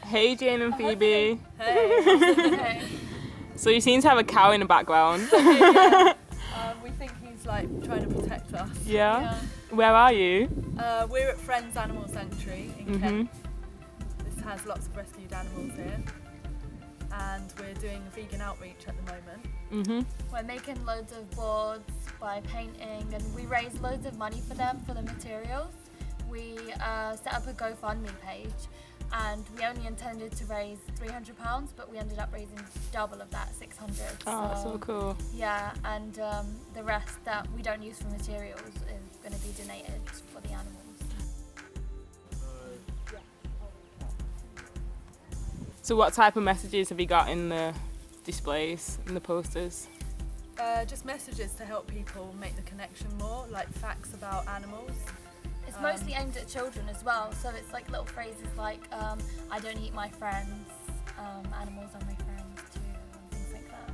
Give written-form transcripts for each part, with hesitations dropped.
Hey Jane and Phoebe. Hey. So you seem to have a cow in the background. Yeah. We think he's like trying to protect us. Yeah? Where are you? We're at F.R.I.E.N.D.S Animal Sanctuary in Kent. This has lots of rescued animals here. And we're doing vegan outreach at the moment. We're making loads of boards by painting, and we raise loads of money for them for the materials. We set up a GoFundMe page, and we only intended to raise £300, but we ended up raising double of that, 600. Oh, so cool. Yeah, and the rest that we don't use for materials is going to be donated for the animals. So what type of messages have you got in the displays, in the posters? Just messages to help people make the connection more, like facts about animals. It's mostly aimed at children as well, so it's like little phrases like, I don't eat my friends, animals are my friends too, and things like that.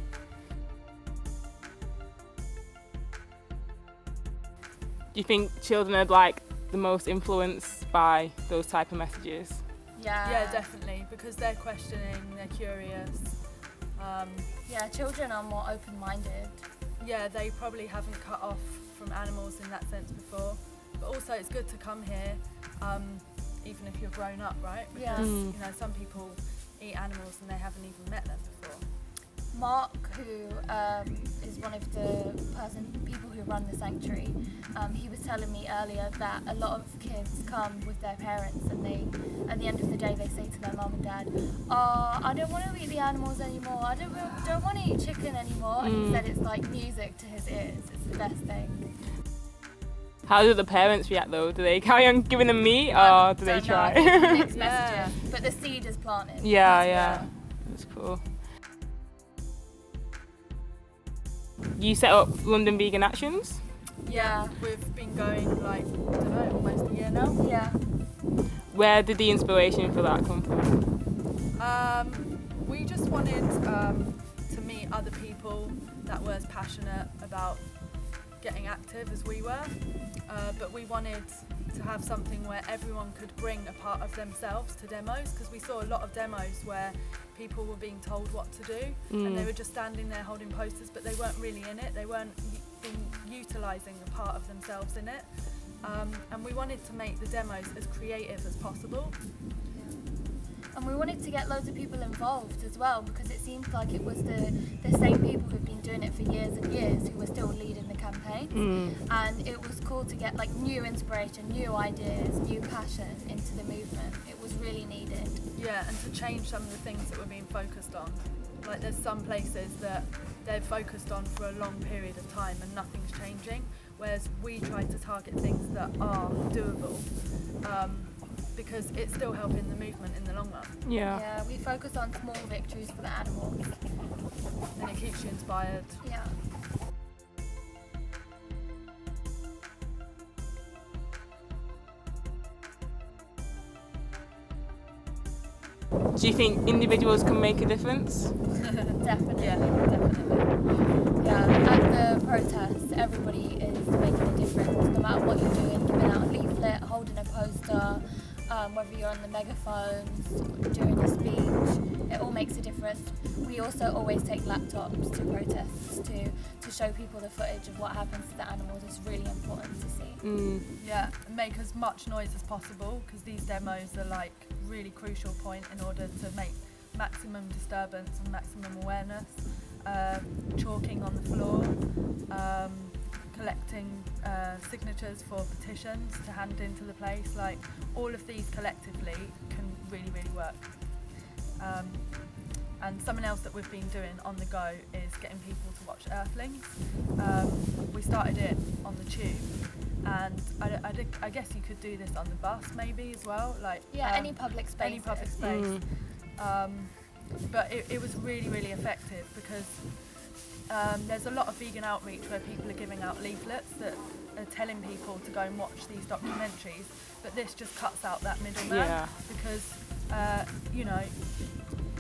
Do you think children are like the most influenced by those type of messages? Yeah, definitely, because they're questioning, they're curious. Yeah, children are more open-minded. Yeah, they probably haven't cut off from animals in that sense before. But also it's good to come here, even if you're grown up, right? Because you know, some people eat animals and they haven't even met them before. Mark, who is one of the people who run the sanctuary, he was telling me earlier that a lot of kids come with their parents, and they, at the end of the day, they say to their mum and dad, "Oh, I don't want to eat the animals anymore. I don't want to eat chicken anymore." And he said it's like music to his ears. It's the best thing. How do the parents react though? Do they carry on giving them meat, or do they try? Mixed messages, but the seed is planted. Yeah. That's cool. You set up London Vegan Actions? Yeah, we've been going like, I don't know, almost a year now. Yeah. Where did the inspiration for that come from? We just wanted to meet other people that were as passionate about getting active as we were, but we wanted to have something where everyone could bring a part of themselves to demos, because we saw a lot of demos where people were being told what to do and they were just standing there holding posters, but they weren't really in it, they weren't utilising a part of themselves in it, and we wanted to make the demos as creative as possible. And we wanted to get loads of people involved as well, because it seemed like it was the same people who've been doing it for years and years who were still leading the campaigns. And it was cool to get like new inspiration, new ideas, new passion into the movement. It was really needed. Yeah, and to change some of the things that were being focused on. Like there's some places that they've focused on for a long period of time and nothing's changing, whereas we tried to target things that are doable. Because it's still helping the movement in the long run. Yeah, we focus on small victories for the animals. And it keeps you inspired. Yeah. Do you think individuals can make a difference? Definitely. Yeah, definitely. Yeah, at the protests, everybody is making a difference. No matter what you're doing, giving out a leaflet, holding a poster, whether you're on the megaphones, doing a speech, it all makes a difference. We also always take laptops to protests to show people the footage of what happens to the animals. It's really important to see. Yeah, and make as much noise as possible, because these demos are like really crucial point in order to make maximum disturbance and maximum awareness. Chalking on the floor, collecting signatures for petitions to hand into the place, like all of these collectively can really work. And something else that we've been doing on the go is getting people to watch Earthlings. We started it on the tube, and I guess you could do this on the bus maybe as well, like any public space. Any public space. But it was really effective, because there's a lot of vegan outreach where people are giving out leaflets that are telling people to go and watch these documentaries, but this just cuts out that middleman, because you know,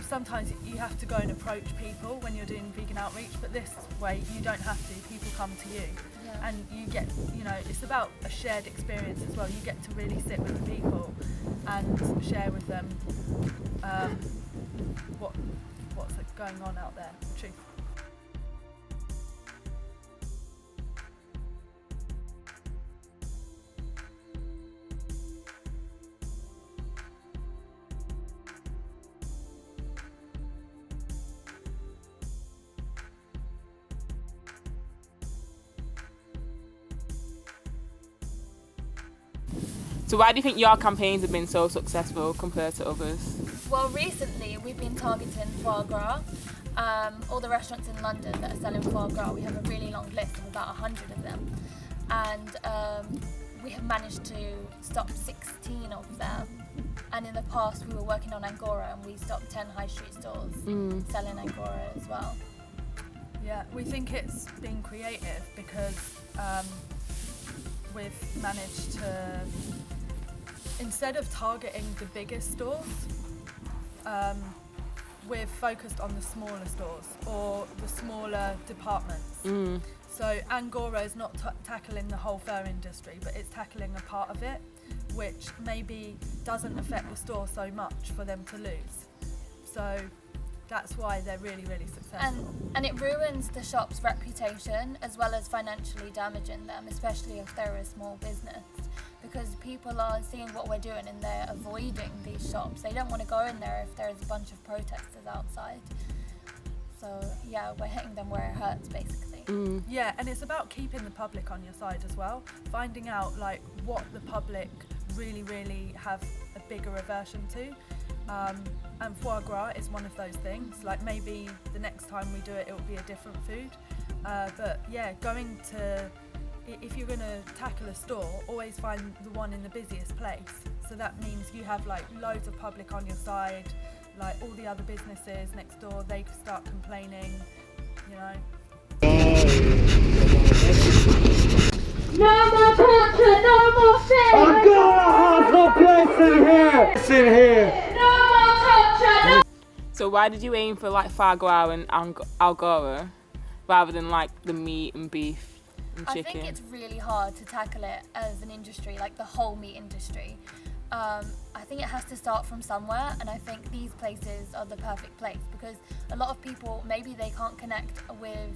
sometimes you have to go and approach people when you're doing vegan outreach, but this way you don't have to, people come to you. and you get, it's about a shared experience as well. You get to really sit with the people and share with them what's going on out there, the truth. So why do you think your campaigns have been so successful compared to others? Well, recently we've been targeting foie gras. All the restaurants in London that are selling foie gras, we have a really long list of about 100 of them. And we have managed to stop 16 of them. And in the past we were working on Angora and we stopped 10 high street stores selling Angora as well. Yeah, we think it's been creative because we've managed to, instead of targeting the biggest stores, we've focused on the smaller stores or the smaller departments. So Angora is not tackling the whole fur industry, but it's tackling a part of it, which maybe doesn't affect the store so much for them to lose. So that's why they're really, really successful. And it ruins the shop's reputation as well as financially damaging them, especially if they're a small business. Because people are seeing what we're doing and they're avoiding these shops. They don't want to go in there if there's a bunch of protesters outside. So yeah, we're hitting them where it hurts, basically. Yeah, and it's about keeping the public on your side as well. Finding out like what the public really, really have a bigger aversion to. And foie gras is one of those things. Like maybe the next time we do it, it will be a different food. But yeah, if you're going to tackle a store, always find the one in the busiest place. So that means you have like loads of public on your side, like all the other businesses next door, they start complaining, No more torture, no more sin! I'm gonna have no place in here! It's in here! No more torture, no. So why did you aim for like Fargo and Angora rather than like the meat and beef and chicken? I think it's really hard to tackle it as an industry, like the whole meat industry. I think it has to start from somewhere, and I think these places are the perfect place because a lot of people, maybe they can't connect with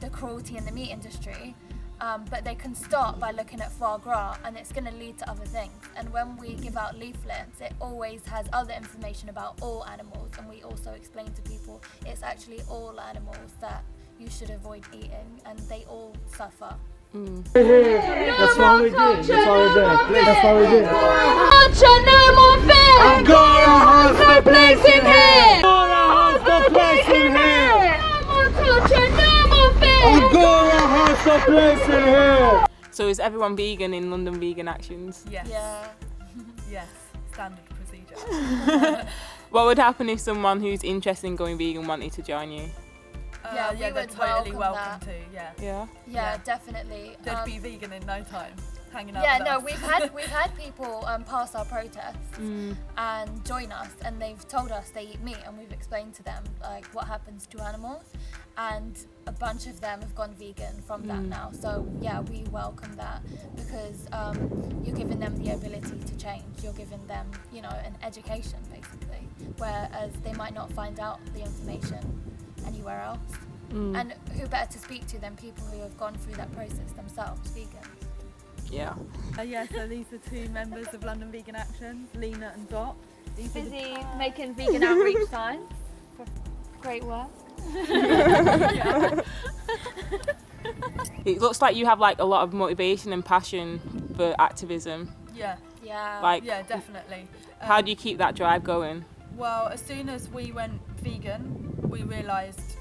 the cruelty in the meat industry, but they can start by looking at foie gras, and it's going to lead to other things. And when we give out leaflets, it always has other information about all animals, and we also explain to people it's actually all animals that you should avoid eating, and they all suffer. That's what we did. That's what we did. That's what we did. Torture, no more fear! Angora has no place in here! Angora has no place in here! No more torture, no more fear! Angora has no place in here! So is everyone vegan in London Vegan Actions? Yes. Yeah. Yes, standard procedure. What would happen if someone who's interested in going vegan wanted to join you? Yeah, we they're would totally welcome welcome that. to, yeah. Yeah? Yeah, definitely. They'd be vegan in no time, hanging out Yeah, with no, us. we've had people pass our protests and join us, and they've told us they eat meat, and we've explained to them like what happens to animals, and a bunch of them have gone vegan from that now. So yeah, we welcome that because you're giving them the ability to change. You're giving them, an education basically, whereas they might not find out the information anywhere else. And who better to speak to than people who have gone through that process themselves, vegans. Yeah. So these are two members of London Vegan Actions, Lena and Dot. These are Busy making vegan outreach signs. Great work. It looks like you have like a lot of motivation and passion for activism. Yeah, Yeah. definitely. How do you keep that drive going? Well, as soon as we went vegan, we realised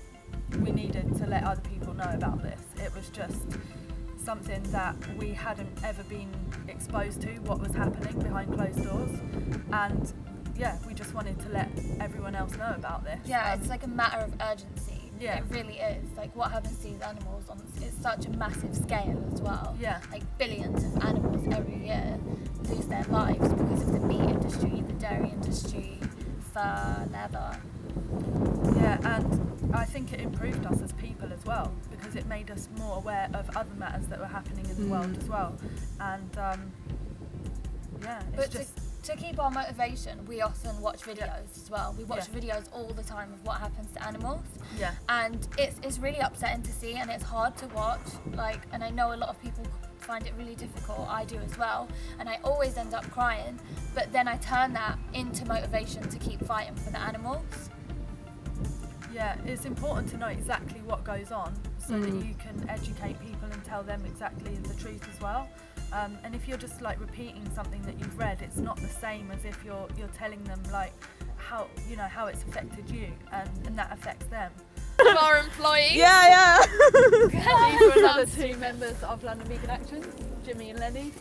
we needed to let other people know about this. It was just something that we hadn't ever been exposed to, what was happening behind closed doors. And yeah, we just wanted to let everyone else know about this. Yeah, it's like a matter of urgency. Yeah. It really is. Like what happens to these animals it's such a massive scale as well. Yeah. Like billions of animals every year lose their lives because of the meat industry, the dairy industry, fur, leather. Yeah, and I think it improved us as people as well, because it made us more aware of other matters that were happening in the world as well. And yeah, it's But just... to keep our motivation, we often watch videos as well. We watch videos all the time of what happens to animals. Yeah. And it's really upsetting to see, and it's hard to watch. Like, and I know a lot of people find it really difficult. I do as well. And I always end up crying. But then I turn that into motivation to keep fighting for the animals. Yeah, it's important to know exactly what goes on so that you can educate people and tell them exactly the truth as well. And if you're just like repeating something that you've read, it's not the same as if you're telling them like how it's affected you, and that affects them. Our employees. Yeah. These are another two members of London Vegan Action, Jimmy and Lenny.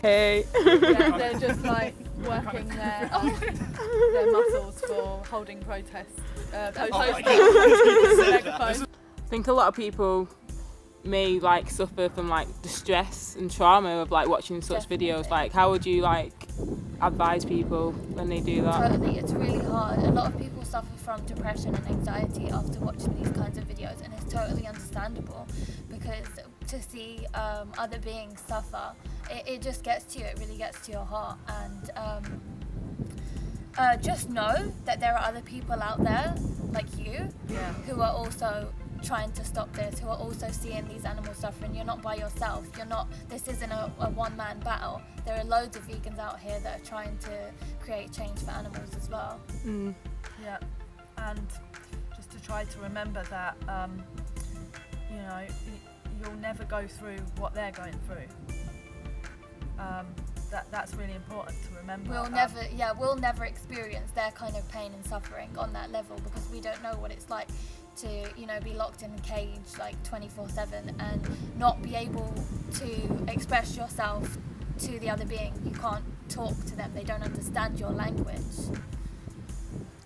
Hey. Yeah, they're just like working their muscles for holding protests. I think a lot of people may like suffer from like the stress and trauma of like watching such videos. Like, how would you like advise people when they do that? Totally, it's really hard. A lot of people suffer from depression and anxiety after watching these kinds of videos, and it's totally understandable, because to see other beings suffer, it just gets to you. It really gets to your heart. And just know that there are other people out there like you who are also trying to stop this, who are also seeing these animals suffering. You're not by yourself. This isn't a one-man battle. There are loads of vegans out here that are trying to create change for animals as well. Yeah, and just to try to remember that you'll never go through what they're going through. That's really important to remember. We'll never experience their kind of pain and suffering on that level, because we don't know what it's like to be locked in a cage like 24/7 and not be able to express yourself to the other being. You can't talk to them. They don't understand your language.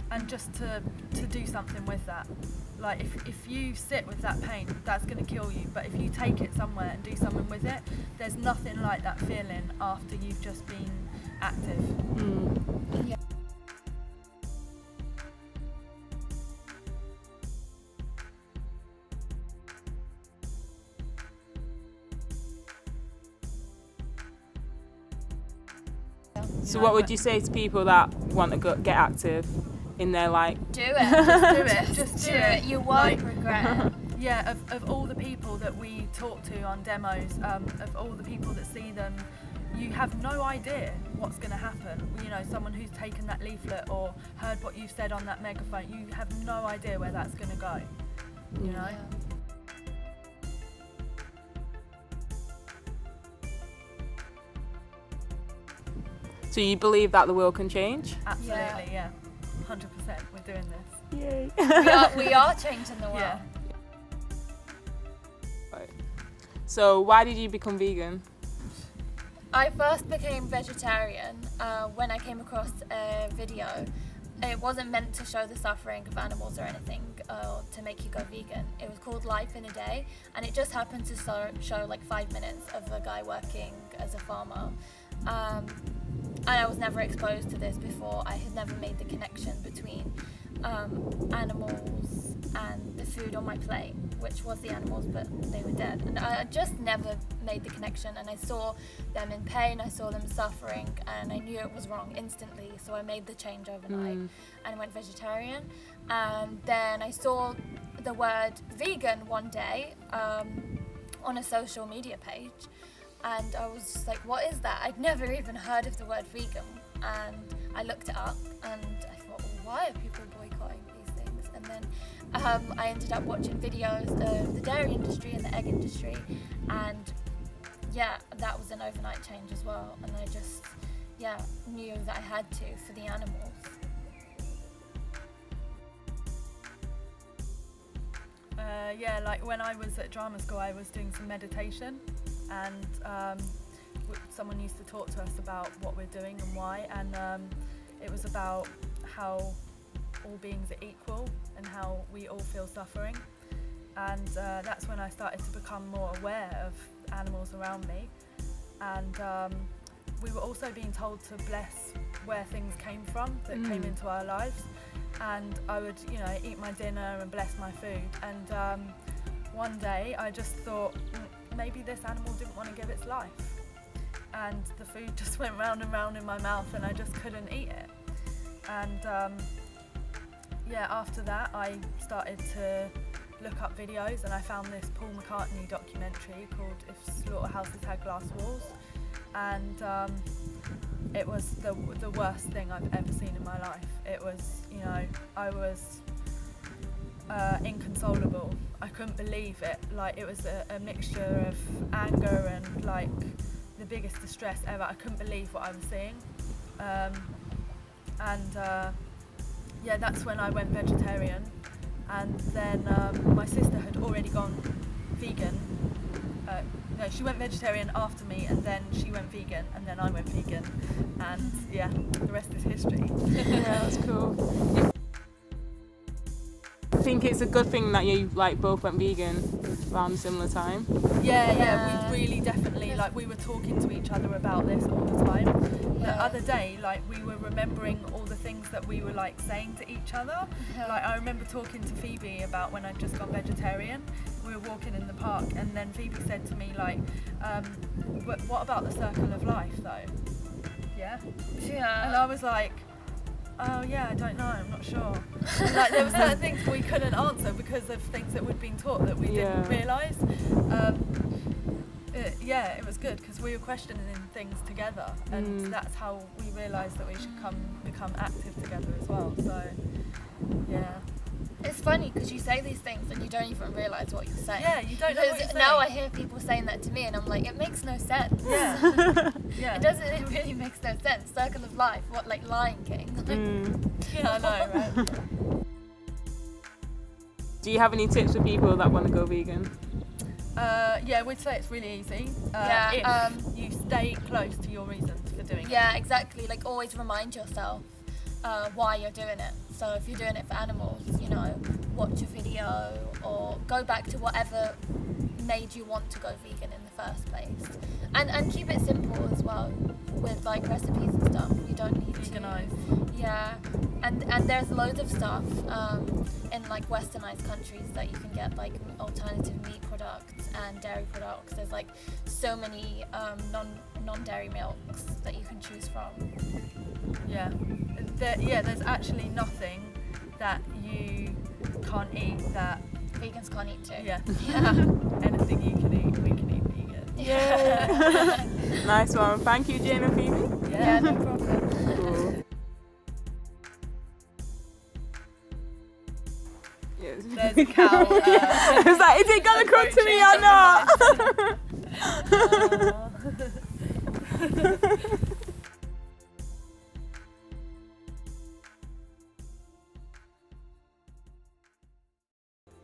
And just to do something with that. Like if you sit with that pain, that's going to kill you. But if you take it somewhere and do something with it, there's nothing like that feeling after you've just been active. Yeah. So what would you say to people that want to get active in their like... Do it. Just do it. You won't regret it. Yeah, of all the people that we talk to on demos, of all the people that see them, you have no idea what's going to happen. Someone who's taken that leaflet or heard what you said on that megaphone, you have no idea where that's going to go. You know? Yeah. So you believe that the world can change? Absolutely, yeah. 100%. We're doing this. Yay. We are changing the world. Yeah. Right. So why did you become vegan? I first became vegetarian when I came across a video. It wasn't meant to show the suffering of animals or anything, to make you go vegan. It was called Life in a Day, and it just happened to show like 5 minutes of a guy working as a farmer. And I was never exposed to this before. I had never made the connection between animals and the food on my plate, which was the animals, but they were dead. And I just never made the connection, and I saw them in pain, I saw them suffering, and I knew it was wrong instantly. So I made the change overnight and went vegetarian. And then I saw the word vegan one day on a social media page. And I was just like, what is that? I'd never even heard of the word vegan. And I looked it up and I thought, well, why are people boycotting these things? And then I ended up watching videos of the dairy industry and the egg industry. And yeah, that was an overnight change as well. And I just, knew that I had to for the animals. Like when I was at drama school, I was doing some meditation, and someone used to talk to us about what we're doing and why, and it was about how all beings are equal and how we all feel suffering. And that's when I started to become more aware of animals around me. And we were also being told to bless where things came from that came into our lives. and I would, you know, eat my dinner and bless my food. And one day I just thought, maybe this animal didn't want to give its life. And the food just went round and round in my mouth and I just couldn't eat it. And yeah, after that I started to look up videos, and I found this Paul McCartney documentary called If Slaughterhouses Had Glass Walls, and it was the worst thing I've ever seen in my life. It was, you know, I was inconsolable. I couldn't believe it. Like, it was a mixture of anger and like the biggest distress ever. I couldn't believe what I was seeing. Yeah, that's when I went vegetarian. And then my sister had already gone vegan. No, she went vegetarian after me, and then she went vegan, and then I went vegan. And yeah, the rest is history. Yeah, that's cool. I think it's a good thing that you like both went vegan around a similar time. Yeah, we really definitely, like, we were talking to each other about this all the time. The other day, like, we were remembering all the things that we were like saying to each other. Like, I remember talking to Phoebe about when I'd just gone vegetarian. We were walking in the park, and then Phoebe said to me, like, what about the circle of life though? Yeah. And I was like, oh yeah, I don't know, I'm not sure. And, like, there were certain things we couldn't answer because of things that we'd been taught that we didn't realise. Yeah, it was good because we were questioning things together, and that's how we realised that we should become active together as well. So yeah. It's funny because you say these things and you don't even realise what you're saying. Yeah, you don't know what you're saying. Now I hear people saying that to me and I'm like, it makes no sense. Yeah. It really makes no sense. Circle of life, what, like Lion King? Yeah, I know, right? Do you have any tips for people that want to go vegan? Yeah, we'd say it's really easy. If you stay close to your reasons for doing it. Yeah, exactly. Like, always remind yourself why you're doing it. So if you're doing it for animals, you know, watch a video or go back to whatever made you want to go vegan in the first place. And keep it simple as well with like recipes and stuff. You don't need Veganise. Yeah, and there's loads of stuff in like westernized countries that you can get, like alternative meat products and dairy products. There's like so many non-dairy milks that you can choose from. Yeah. There's actually nothing that you can't eat that Vegans can't eat too. Yeah. Anything you can eat, we can eat vegan. Yeah. Nice one. Thank you, Jane and Phoebe. Yeah, no problem. Cool. Yes. There's a cow. It's like, is it gonna come to me or not?